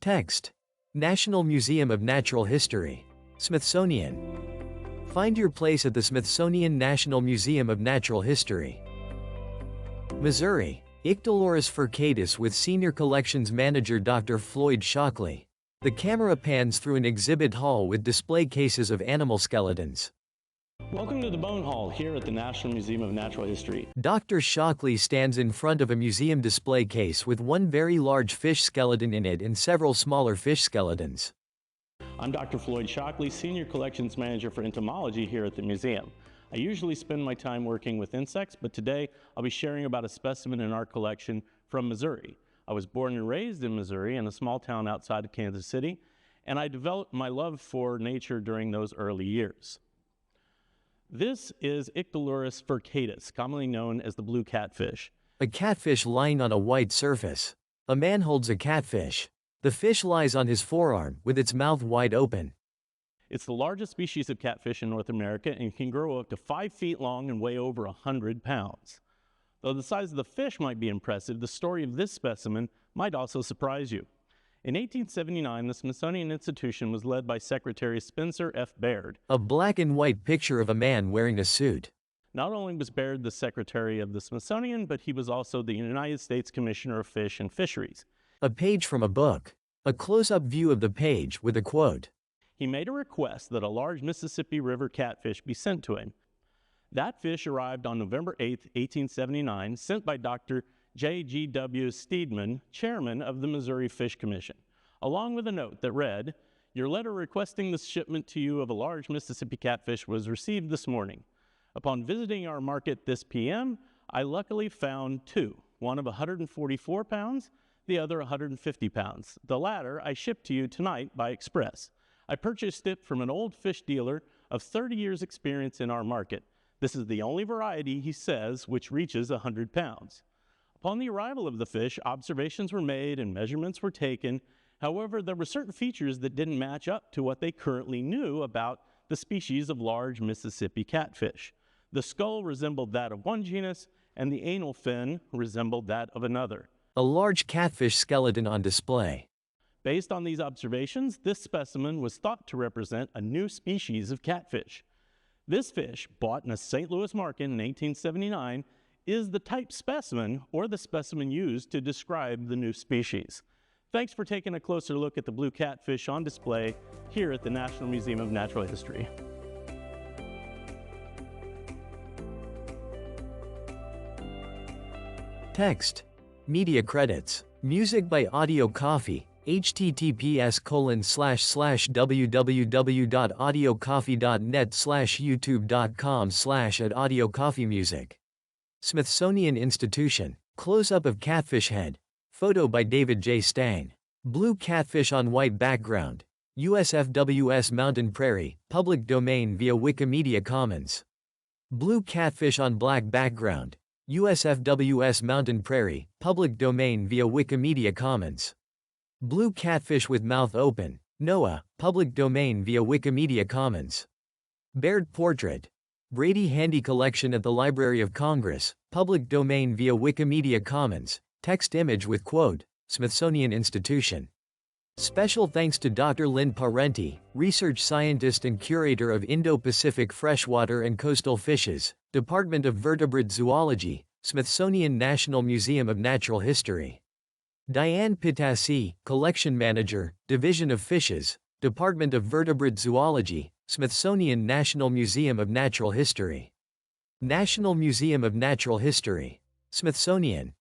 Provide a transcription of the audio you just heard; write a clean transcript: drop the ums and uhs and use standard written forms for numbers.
Text: National Museum of Natural History. Smithsonian. Find your place at the Smithsonian National Museum of Natural History. Missouri. Ictalurus furcatus with Senior Collections Manager Dr. Floyd Shockley. The camera pans through an exhibit hall with display cases of animal skeletons. Welcome to the Bone Hall here at the National Museum of Natural History. Dr. Shockley stands in front of a museum display case with one very large fish skeleton in it and several smaller fish skeletons. I'm Dr. Floyd Shockley, Senior Collections Manager for Entomology here at the museum. I usually spend my time working with insects, but today I'll be sharing about a specimen in our collection from Missouri. I was born and raised in Missouri in a small town outside of Kansas City, and I developed my love for nature during those early years. This is Ictalurus furcatus, commonly known as the blue catfish. A catfish lying on a white surface. A man holds a catfish. The fish lies on his forearm, with its mouth wide open. It's the largest species of catfish in North America and can grow up to 5 feet long and weigh over 100 pounds. Though the size of the fish might be impressive, the story of this specimen might also surprise you. In 1879, the Smithsonian Institution was led by Secretary Spencer F. Baird. A black and white picture of a man wearing a suit. Not only was Baird the Secretary of the Smithsonian, but he was also the United States Commissioner of Fish and Fisheries. A page from a book. A close-up view of the page with a quote. He made a request that a large Mississippi River catfish be sent to him. That fish arrived on November 8, 1879, sent by Dr. J.G.W. Steedman, chairman of the Missouri Fish Commission, along with a note that read, "Your letter requesting the shipment to you of a large Mississippi catfish was received this morning. Upon visiting our market this p.m., I luckily found two, one of 144 pounds, the other 150 pounds. The latter I shipped to you tonight by express. I purchased it from an old fish dealer of 30 years' experience in our market. This is the only variety, he says, which reaches 100 pounds. Upon the arrival of the fish, observations were made and measurements were taken. However, there were certain features that didn't match up to what they currently knew about the species of large Mississippi catfish. The skull resembled that of one genus, and the anal fin resembled that of another. A large catfish skeleton on display. Based on these observations, this specimen was thought to represent a new species of catfish. This fish, bought in a St. Louis market in 1879, is the type specimen or the specimen used to describe the new species. Thanks for taking a closer look at the blue catfish on display here at the National Museum of Natural History. Text. Media credits. Music by Audio Coffee. https://www.audiocoffee.net/youtube.com/@audiocoffeemusic. Smithsonian Institution. Close-up of catfish head. Photo by David J. Stang. Blue catfish on white background. USFWS Mountain Prairie, public domain via Wikimedia Commons. Blue catfish on black background. USFWS Mountain Prairie, public domain via Wikimedia Commons. Blue catfish with mouth open. NOAA, public domain via Wikimedia Commons. Baird portrait. Brady Handy collection at the Library of Congress, public domain via Wikimedia Commons. Text image with quote, Smithsonian Institution. Special thanks to Dr. Lynn Parenti, research scientist and curator of Indo-Pacific freshwater and coastal fishes, Department of Vertebrate Zoology, Smithsonian National Museum of Natural History. Diane Pitassi, collection manager, Division of Fishes, Department of Vertebrate Zoology, Smithsonian National Museum of Natural History. National Museum of Natural History. Smithsonian.